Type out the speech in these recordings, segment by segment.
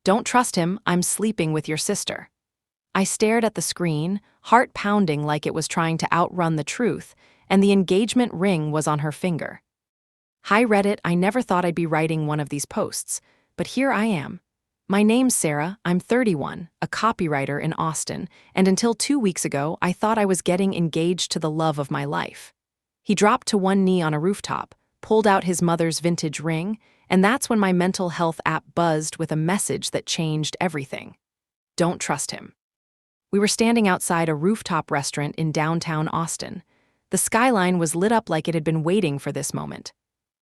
Don't trust him, I'm sleeping with your sister. I stared at the screen, heart pounding like it was trying to outrun the truth, and the engagement ring was on her finger. Hi Reddit, I never thought I'd be writing one of these posts, but here I am. My name's Sarah, I'm 31, a copywriter in Austin, and until 2 weeks ago, I thought I was getting engaged to the love of my life. He dropped to one knee on a rooftop, pulled out his mother's vintage ring, and that's when my mental health app buzzed with a message that changed everything. Don't trust him. We were standing outside a rooftop restaurant in downtown Austin. The skyline was lit up like it had been waiting for this moment.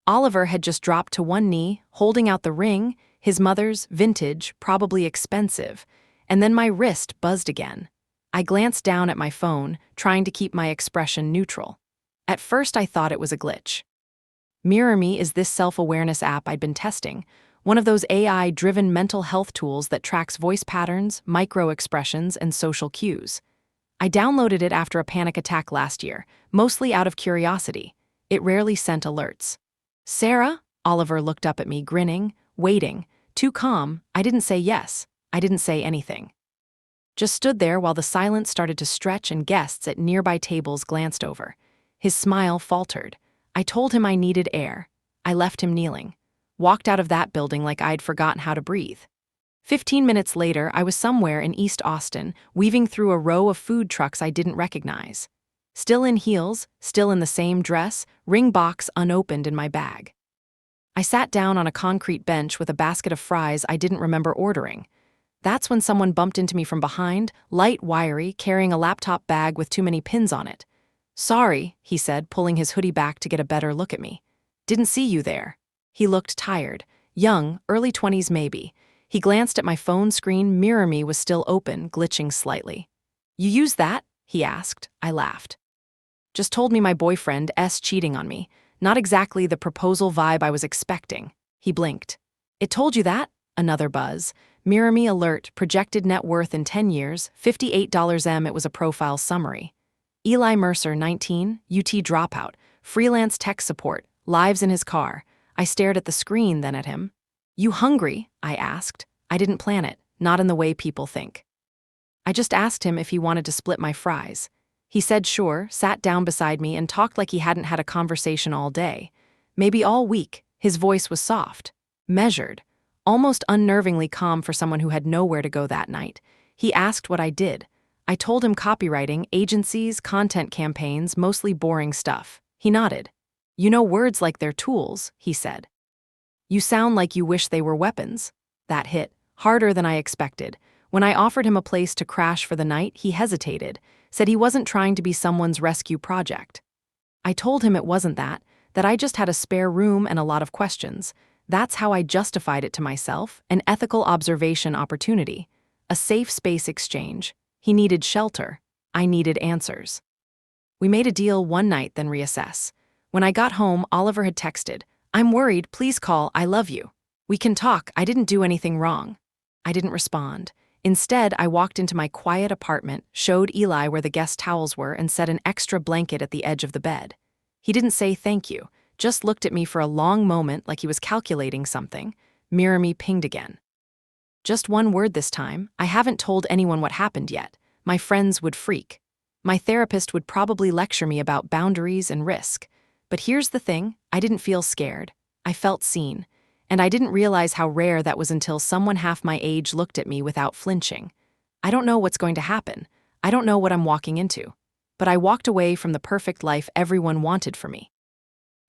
Oliver had just dropped to one knee, holding out the ring, his mother's, vintage, probably expensive, and then my wrist buzzed again. I glanced down at my phone, trying to keep my expression neutral. At first I thought it was a glitch. Mirror Me is this self-awareness app I'd been testing, one of those AI-driven mental health tools that tracks voice patterns, micro-expressions, and social cues. I downloaded it after a panic attack last year, mostly out of curiosity. It rarely sent alerts. Sarah? Oliver looked up at me, grinning, waiting, too calm. I didn't say yes. I didn't say anything. Just stood there while the silence started to stretch and guests at nearby tables glanced over. His smile faltered. I told him I needed air. I left him kneeling. Walked out of that building like I'd forgotten how to breathe. 15 minutes later, I was somewhere in East Austin, weaving through a row of food trucks I didn't recognize. Still in heels, still in the same dress, ring box unopened in my bag. I sat down on a concrete bench with a basket of fries I didn't remember ordering. That's when someone bumped into me from behind, light, wiry, carrying a laptop bag with too many pins on it. Sorry, he said, pulling his hoodie back to get a better look at me. Didn't see you there. He looked tired, young, early 20s maybe. He glanced at my phone screen. Mirror Me was still open, glitching slightly. You use that? He asked. I laughed. Just told me my boyfriend's cheating on me. Not exactly the proposal vibe I was expecting. He blinked. It told you that? Another buzz. Mirror Me alert, projected net worth in 10 years, $58 It was a profile summary. Eli Mercer, 19, UT dropout, freelance tech support, lives in his car. I stared at the screen, then at him. You hungry? I asked. I didn't plan it, not in the way people think. I just asked him if he wanted to split my fries. He said sure, sat down beside me and talked like he hadn't had a conversation all day. Maybe all week. His voice was soft, measured, almost unnervingly calm for someone who had nowhere to go that night. He asked what I did. I told him copywriting, agencies, content campaigns, mostly boring stuff. He nodded. You know words like they're tools, he said. You sound like you wish they were weapons. That hit, harder than I expected. When I offered him a place to crash for the night, he hesitated, said he wasn't trying to be someone's rescue project. I told him it wasn't that I just had a spare room and a lot of questions. That's how I justified it to myself, an ethical observation opportunity, a safe space exchange. He needed shelter. I needed answers. We made a deal one night, then reassess. When I got home, Oliver had texted, I'm worried, please call, I love you. We can talk, I didn't do anything wrong. I didn't respond. Instead, I walked into my quiet apartment, showed Eli where the guest towels were, and set an extra blanket at the edge of the bed. He didn't say thank you, just looked at me for a long moment like he was calculating something. Mirror Me pinged again. Just one word this time. I haven't told anyone what happened yet. My friends would freak. My therapist would probably lecture me about boundaries and risk. But here's the thing, I didn't feel scared. I felt seen. And I didn't realize how rare that was until someone half my age looked at me without flinching. I don't know what's going to happen. I don't know what I'm walking into. But I walked away from the perfect life everyone wanted for me.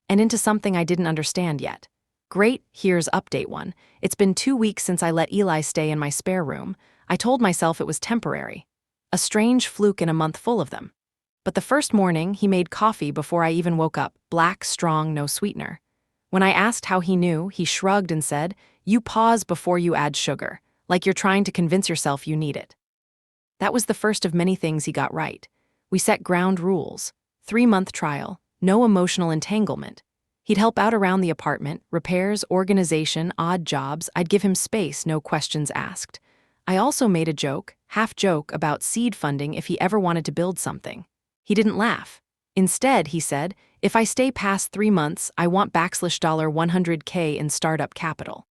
And into something I didn't understand yet. Great, here's update 1. It's been 2 weeks since I let Eli stay in my spare room. I told myself it was temporary. A strange fluke in a month full of them. But the first morning, he made coffee before I even woke up, black, strong, no sweetener. When I asked how he knew, he shrugged and said, you pause before you add sugar, like you're trying to convince yourself you need it. That was the first of many things he got right. We set ground rules, 3-month trial, no emotional entanglement. He'd help out around the apartment, repairs, organization, odd jobs. I'd give him space, no questions asked. I also made a joke, half-joke, about seed funding if he ever wanted to build something. He didn't laugh. Instead, he said, if I stay past 3 months, I want $100K in startup capital.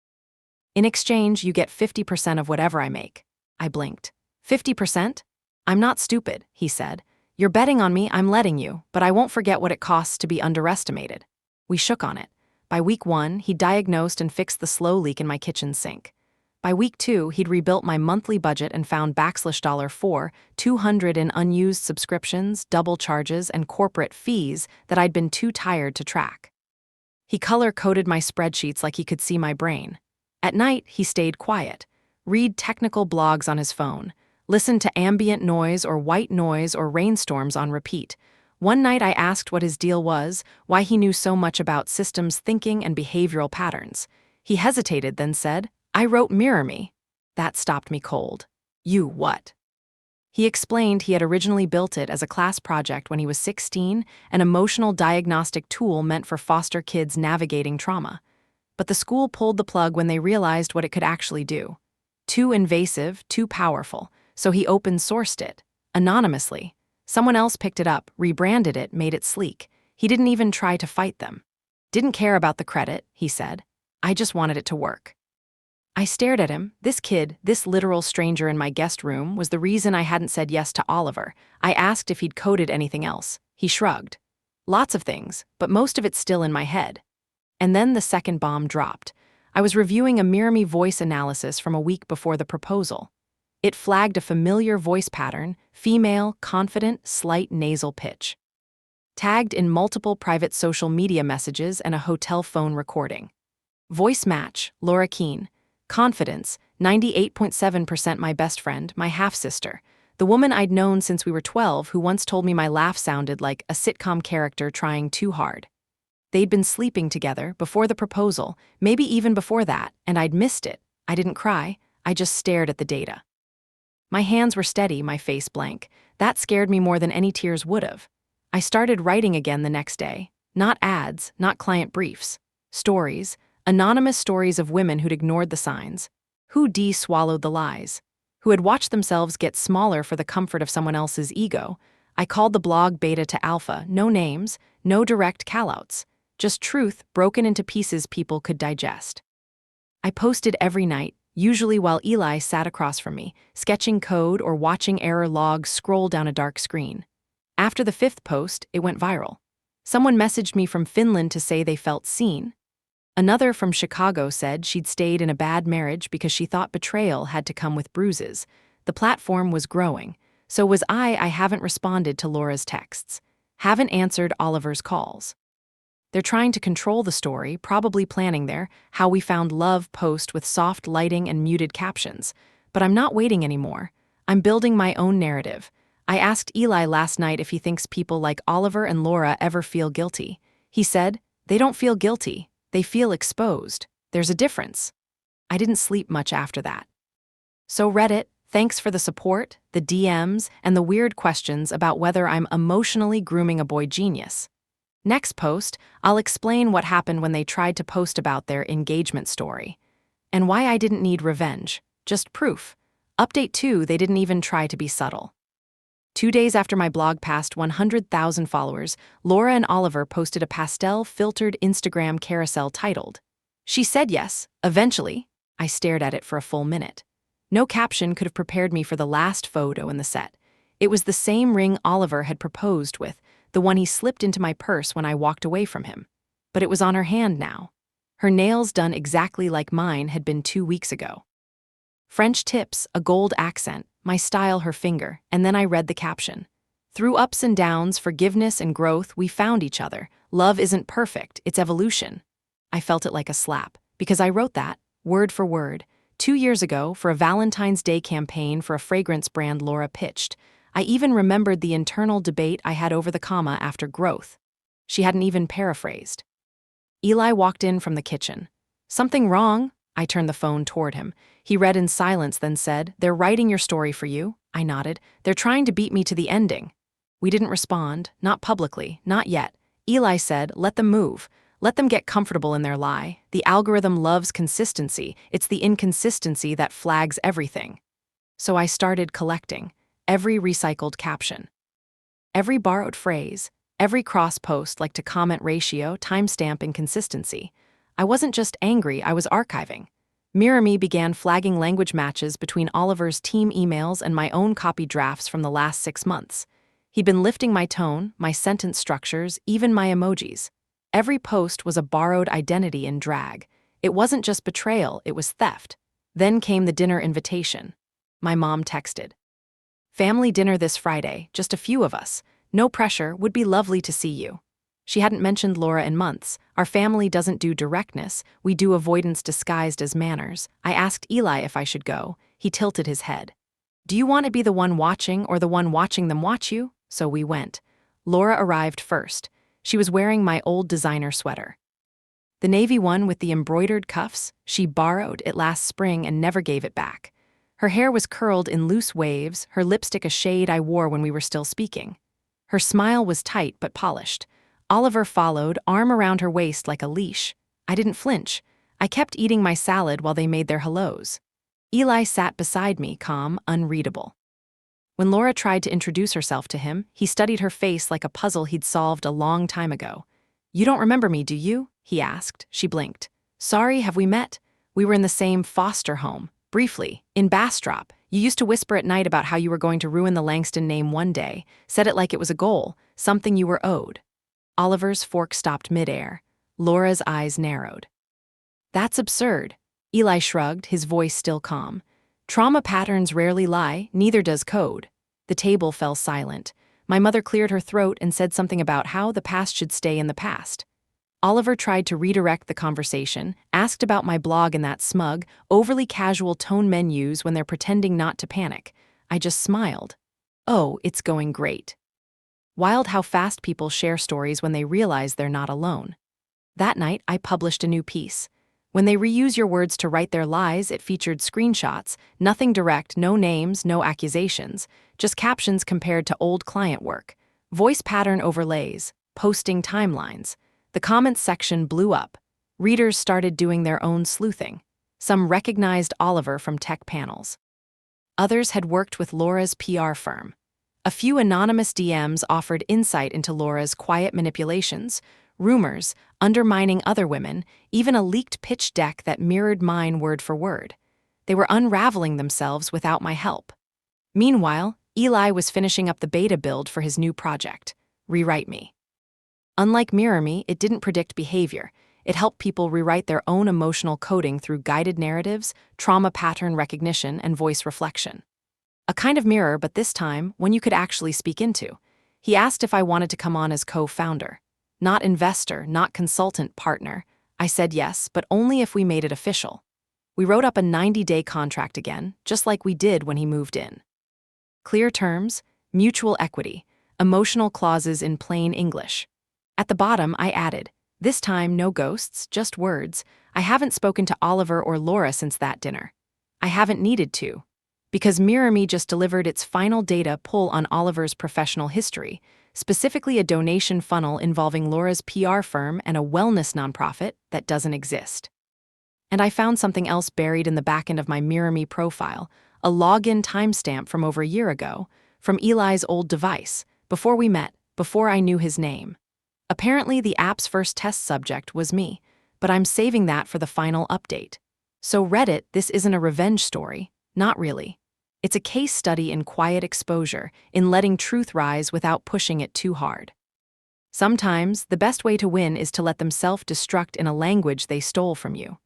In exchange, you get 50% of whatever I make. I blinked. 50%? I'm not stupid, he said. You're betting on me, I'm letting you, but I won't forget what it costs to be underestimated. We shook on it. By week 1, he diagnosed and fixed the slow leak in my kitchen sink. By week 2, he'd rebuilt my monthly budget and found $4, 200 in unused subscriptions, double charges, and corporate fees that I'd been too tired to track. He color-coded my spreadsheets like he could see my brain. At night, he stayed quiet, read technical blogs on his phone, listened to ambient noise or white noise or rainstorms on repeat. One night I asked what his deal was, why he knew so much about systems thinking and behavioral patterns. He hesitated, then said, I wrote Mirror Me. That stopped me cold. You what? He explained he had originally built it as a class project when he was 16, an emotional diagnostic tool meant for foster kids navigating trauma. But the school pulled the plug when they realized what it could actually do. Too invasive, too powerful, so he open-sourced it, anonymously. Someone else picked it up, rebranded it, made it sleek. He didn't even try to fight them. Didn't care about the credit, he said. I just wanted it to work. I stared at him. This kid, this literal stranger in my guest room, was the reason I hadn't said yes to Oliver. I asked if he'd coded anything else. He shrugged. Lots of things, but most of it's still in my head. And then the second bomb dropped. I was reviewing a Mirror Me voice analysis from a week before the proposal. It flagged a familiar voice pattern, female, confident, slight nasal pitch. Tagged in multiple private social media messages and a hotel phone recording. Voice match, Laura Keene. Confidence, 98.7% my best friend, my half-sister. The woman I'd known since we were 12 who once told me my laugh sounded like a sitcom character trying too hard. They'd been sleeping together before the proposal, maybe even before that, and I'd missed it. I didn't cry, I just stared at the data. My hands were steady, my face blank. That scared me more than any tears would have. I started writing again the next day. Not ads, not client briefs. Stories, anonymous stories of women who'd ignored the signs, who swallowed the lies, who had watched themselves get smaller for the comfort of someone else's ego. I called the blog Beta to Alpha, no names, no direct callouts, just truth broken into pieces people could digest. I posted every night, usually while Eli sat across from me, sketching code or watching error logs scroll down a dark screen. After the 5th post, it went viral. Someone messaged me from Finland to say they felt seen. Another from Chicago said she'd stayed in a bad marriage because she thought betrayal had to come with bruises. The platform was growing. So was I haven't responded to Laura's texts. Haven't answered Oliver's calls. They're trying to control the story, probably planning their How We Found Love post with soft lighting and muted captions. But I'm not waiting anymore. I'm building my own narrative. I asked Eli last night if he thinks people like Oliver and Laura ever feel guilty. He said, they don't feel guilty. They feel exposed. There's a difference. I didn't sleep much after that. So Reddit, thanks for the support, the DMs, and the weird questions about whether I'm emotionally grooming a boy genius. Next post, I'll explain what happened when they tried to post about their engagement story. And why I didn't need revenge, just proof. Update 2, they didn't even try to be subtle. 2 days after my blog passed 100,000 followers, Laura and Oliver posted a pastel-filtered Instagram carousel titled, She Said Yes, Eventually. I stared at it for a full minute. No caption could have prepared me for the last photo in the set. It was the same ring Oliver had proposed with, the one he slipped into my purse when I walked away from him. But it was on her hand now. Her nails done exactly like mine had been 2 weeks ago. French tips, a gold accent, my style her finger, and then I read the caption. Through ups and downs, forgiveness and growth, we found each other. Love isn't perfect, it's evolution. I felt it like a slap, because I wrote that, word for word, 2 years ago for a Valentine's Day campaign for a fragrance brand Laura pitched. I even remembered the internal debate I had over the comma after growth. She hadn't even paraphrased. Eli walked in from the kitchen. Something wrong? I turned the phone toward him. He read in silence, then said, They're writing your story for you. I nodded. They're trying to beat me to the ending. We didn't respond, not publicly, not yet. Eli said, let them move. Let them get comfortable in their lie. The algorithm loves consistency. It's the inconsistency that flags everything. So I started collecting. Every recycled caption. Every borrowed phrase. Every cross-post like to comment ratio, timestamp inconsistency. I wasn't just angry, I was archiving. Mirror Me began flagging language matches between Oliver's team emails and my own copy drafts from the last 6 months. He'd been lifting my tone, my sentence structures, even my emojis. Every post was a borrowed identity in drag. It wasn't just betrayal, it was theft. Then came the dinner invitation. My mom texted. "Family dinner this Friday, just a few of us. No pressure, would be lovely to see you." She hadn't mentioned Laura in months. Our family doesn't do directness, we do avoidance disguised as manners. I asked Eli if I should go. He tilted his head. "Do you want to be the one watching or the one watching them watch you?" So we went. Laura arrived first. She was wearing my old designer sweater. The navy one with the embroidered cuffs, she borrowed it last spring and never gave it back. Her hair was curled in loose waves, her lipstick a shade I wore when we were still speaking. Her smile was tight but polished. Oliver followed, arm around her waist like a leash. I didn't flinch. I kept eating my salad while they made their hellos. Eli sat beside me, calm, unreadable. When Laura tried to introduce herself to him, he studied her face like a puzzle he'd solved a long time ago. "You don't remember me, do you?" he asked. She blinked. "Sorry, have we met? We were in the same foster home. Briefly, in Bastrop. You used to whisper at night about how you were going to ruin the Langston name one day, said it like it was a goal, something you were owed." Oliver's fork stopped midair. Laura's eyes narrowed. "That's absurd." Eli shrugged, his voice still calm. "Trauma patterns rarely lie, neither does code." The table fell silent. My mother cleared her throat and said something about how the past should stay in the past. Oliver tried to redirect the conversation, asked about my blog in that smug, overly casual tone men use when they're pretending not to panic. I just smiled. "Oh, it's going great." Wild how fast people share stories when they realize they're not alone. That night, I published a new piece. When they reuse your words to write their lies, it featured screenshots, nothing direct, no names, no accusations, just captions compared to old client work, voice pattern overlays, posting timelines. The comments section blew up. Readers started doing their own sleuthing. Some recognized Oliver from tech panels. Others had worked with Laura's PR firm. A few anonymous DMs offered insight into Laura's quiet manipulations, rumors, undermining other women, even a leaked pitch deck that mirrored mine word for word. They were unraveling themselves without my help. Meanwhile, Eli was finishing up the beta build for his new project, Rewrite Me. Unlike Mirror Me, it didn't predict behavior. It helped people rewrite their own emotional coding through guided narratives, trauma pattern recognition, and voice reflection. A kind of mirror, but this time, one you could actually speak into. He asked if I wanted to come on as co-founder. Not investor, not consultant, partner. I said yes, but only if we made it official. We wrote up a 90-day contract again, just like we did when he moved in. Clear terms, mutual equity, emotional clauses in plain English. At the bottom, I added, "This time, no ghosts, just words. I haven't spoken to Oliver or Laura since that dinner. I haven't needed to. Because Mirror Me just delivered its final data pull on Oliver's professional history, specifically a donation funnel involving Laura's PR firm and a wellness nonprofit that doesn't exist. And I found something else buried in the back end of my Mirror Me profile, a login timestamp from over a year ago, from Eli's old device, before we met, before I knew his name. Apparently, the app's first test subject was me, but I'm saving that for the final update. So Reddit, this isn't a revenge story. Not really. It's a case study in quiet exposure, in letting truth rise without pushing it too hard. Sometimes, the best way to win is to let them self-destruct in a language they stole from you.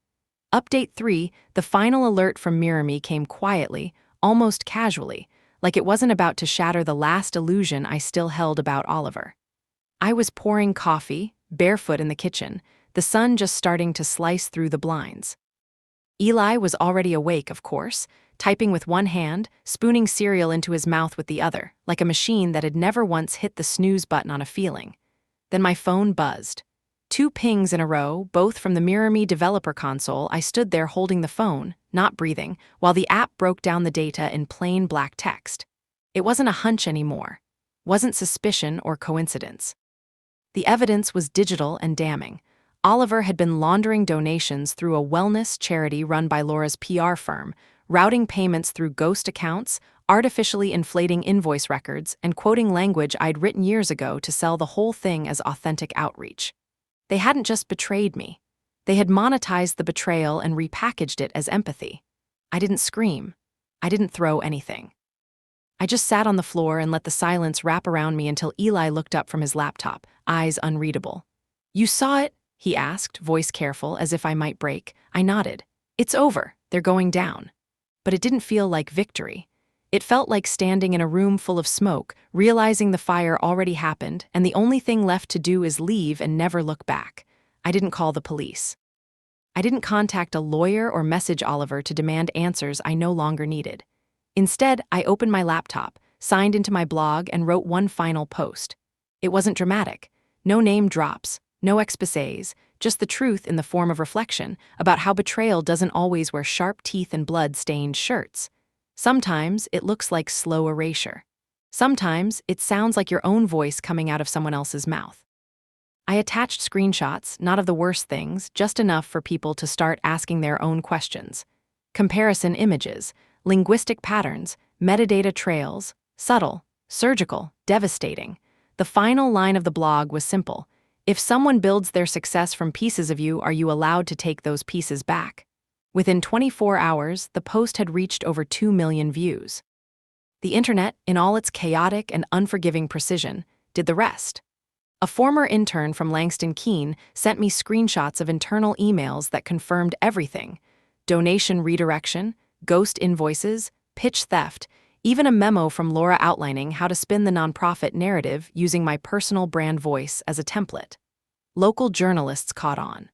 Update 3, the final alert from Mirror Me came quietly, almost casually, like it wasn't about to shatter the last illusion I still held about Oliver. I was pouring coffee, barefoot in the kitchen, the sun just starting to slice through the blinds. Eli was already awake, of course, typing with one hand, spooning cereal into his mouth with the other, like a machine that had never once hit the snooze button on a feeling. Then my phone buzzed. 2 pings in a row, both from the Mirror Me developer console. I stood there holding the phone, not breathing, while the app broke down the data in plain black text. It wasn't a hunch anymore. Wasn't suspicion or coincidence. The evidence was digital and damning. Oliver had been laundering donations through a wellness charity run by Laura's PR firm, routing payments through ghost accounts, artificially inflating invoice records, and quoting language I'd written years ago to sell the whole thing as authentic outreach. They hadn't just betrayed me. They had monetized the betrayal and repackaged it as empathy. I didn't scream. I didn't throw anything. I just sat on the floor and let the silence wrap around me until Eli looked up from his laptop, eyes unreadable. "You saw it?" he asked, voice careful, as if I might break. I nodded. "It's over. They're going down." But it didn't feel like victory. It felt like standing in a room full of smoke, realizing the fire already happened, and the only thing left to do is leave and never look back. I didn't call the police. I didn't contact a lawyer or message Oliver to demand answers I no longer needed. Instead, I opened my laptop, signed into my blog, and wrote one final post. It wasn't dramatic. No name drops, no exposés, just the truth in the form of reflection about how betrayal doesn't always wear sharp teeth and blood-stained shirts. Sometimes it looks like slow erasure. Sometimes it sounds like your own voice coming out of someone else's mouth. I attached screenshots, not of the worst things, just enough for people to start asking their own questions. Comparison images, linguistic patterns, metadata trails, subtle, surgical, devastating. The final line of the blog was simple. If someone builds their success from pieces of you, are you allowed to take those pieces back? Within 24 hours, the post had reached over 2 million views. The internet, in all its chaotic and unforgiving precision, did the rest. A former intern from Langston Keene sent me screenshots of internal emails that confirmed everything: donation redirection, ghost invoices, pitch theft, even a memo from Laura outlining how to spin the nonprofit narrative using my personal brand voice as a template. Local journalists caught on.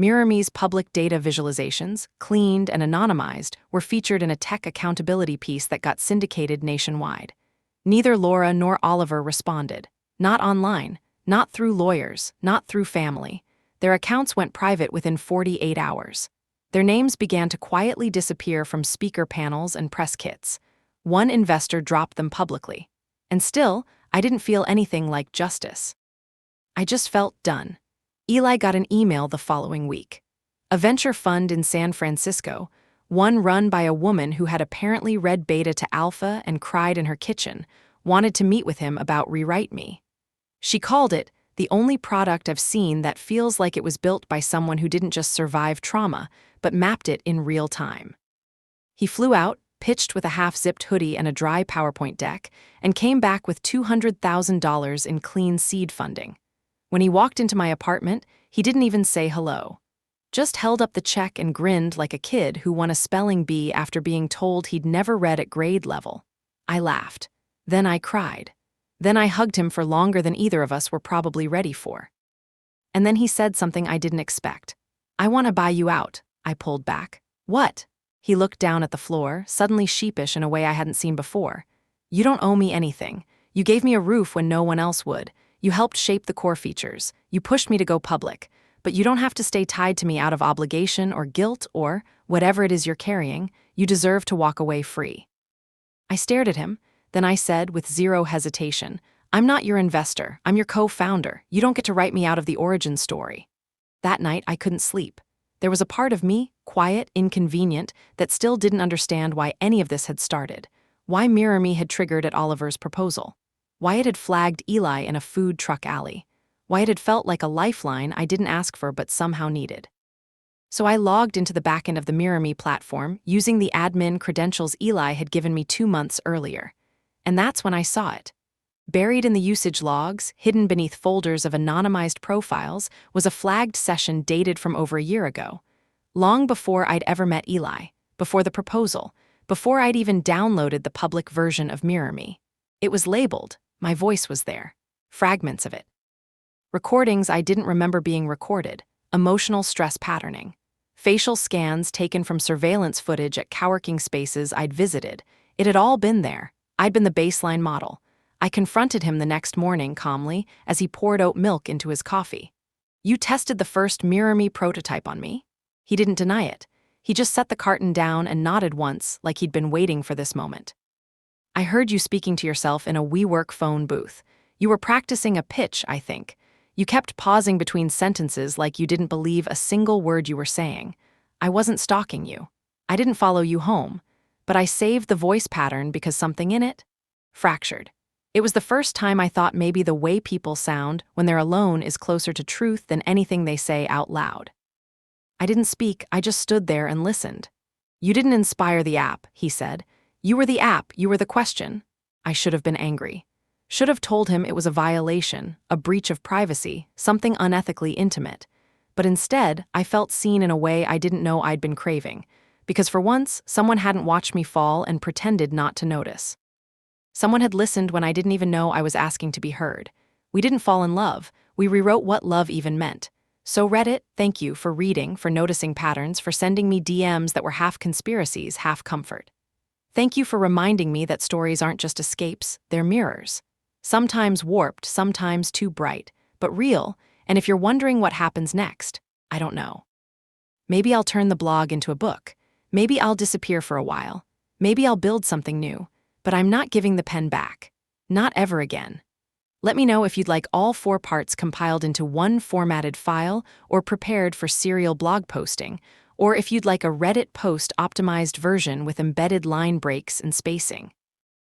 MirrorMe's public data visualizations, cleaned and anonymized, were featured in a tech accountability piece that got syndicated nationwide. Neither Laura nor Oliver responded. Not online, not through lawyers, not through family. Their accounts went private within 48 hours. Their names began to quietly disappear from speaker panels and press kits. One investor dropped them publicly. And still, I didn't feel anything like justice. I just felt done. Eli got an email the following week. A venture fund in San Francisco, one run by a woman who had apparently read beta to alpha and cried in her kitchen, wanted to meet with him about Rewrite Me. She called it the only product I've seen that feels like it was built by someone who didn't just survive trauma, but mapped it in real time. He flew out, pitched with a half-zipped hoodie and a dry PowerPoint deck, and came back with $200,000 in clean seed funding. When he walked into my apartment, he didn't even say hello. Just held up the check and grinned like a kid who won a spelling bee after being told he'd never read at grade level. I laughed. Then I cried. Then I hugged him for longer than either of us were probably ready for. And then he said something I didn't expect. "I want to buy you out." I pulled back. "What?" He looked down at the floor, suddenly sheepish in a way I hadn't seen before. "You don't owe me anything. You gave me a roof when no one else would. You helped shape the core features. You pushed me to go public. But you don't have to stay tied to me out of obligation or guilt or, whatever it is you're carrying, you deserve to walk away free." I stared at him. Then I said, with zero hesitation, "I'm not your investor. I'm your co-founder. You don't get to write me out of the origin story." That night, I couldn't sleep. There was a part of me, quiet, inconvenient, that still didn't understand why any of this had started, why MirrorMe had triggered at Oliver's proposal, why it had flagged Eli in a food truck alley, why it had felt like a lifeline I didn't ask for but somehow needed. So I logged into the backend of the MirrorMe platform using the admin credentials Eli had given me 2 months earlier. And that's when I saw it. Buried in the usage logs, hidden beneath folders of anonymized profiles, was a flagged session dated from over a year ago. Long before I'd ever met Eli, before the proposal, before I'd even downloaded the public version of MirrorMe. It was labeled. My voice was there. Fragments of it. Recordings I didn't remember being recorded. Emotional stress patterning. Facial scans taken from surveillance footage at coworking spaces I'd visited. It had all been there. I'd been the baseline model. I confronted him the next morning calmly as he poured oat milk into his coffee. "You tested the first MirrorMe prototype on me?" He didn't deny it. He just set the carton down and nodded once, like he'd been waiting for this moment. "I heard you speaking to yourself in a WeWork phone booth. You were practicing a pitch, I think. You kept pausing between sentences like you didn't believe a single word you were saying. I wasn't stalking you. I didn't follow you home. But I saved the voice pattern because something in it fractured. It was the first time I thought maybe the way people sound when they're alone is closer to truth than anything they say out loud. I didn't speak, I just stood there and listened. You didn't inspire the app, he said. You were the app, you were the question. I should have been angry. Should have told him it was a violation, a breach of privacy, something unethically intimate. But instead, I felt seen in a way I didn't know I'd been craving, because for once, someone hadn't watched me fall and pretended not to notice. Someone had listened when I didn't even know I was asking to be heard. We didn't fall in love, we rewrote what love even meant. So Reddit, thank you for reading, for noticing patterns, for sending me DMs that were half conspiracies, half comfort. Thank you for reminding me that stories aren't just escapes, they're mirrors. Sometimes warped, sometimes too bright, but real, and if you're wondering what happens next, I don't know. Maybe I'll turn the blog into a book. Maybe I'll disappear for a while. Maybe I'll build something new. But I'm not giving the pen back. Not ever again. Let me know if you'd like all 4 parts compiled into one formatted file or prepared for serial blog posting, or if you'd like a Reddit post-optimized version with embedded line breaks and spacing.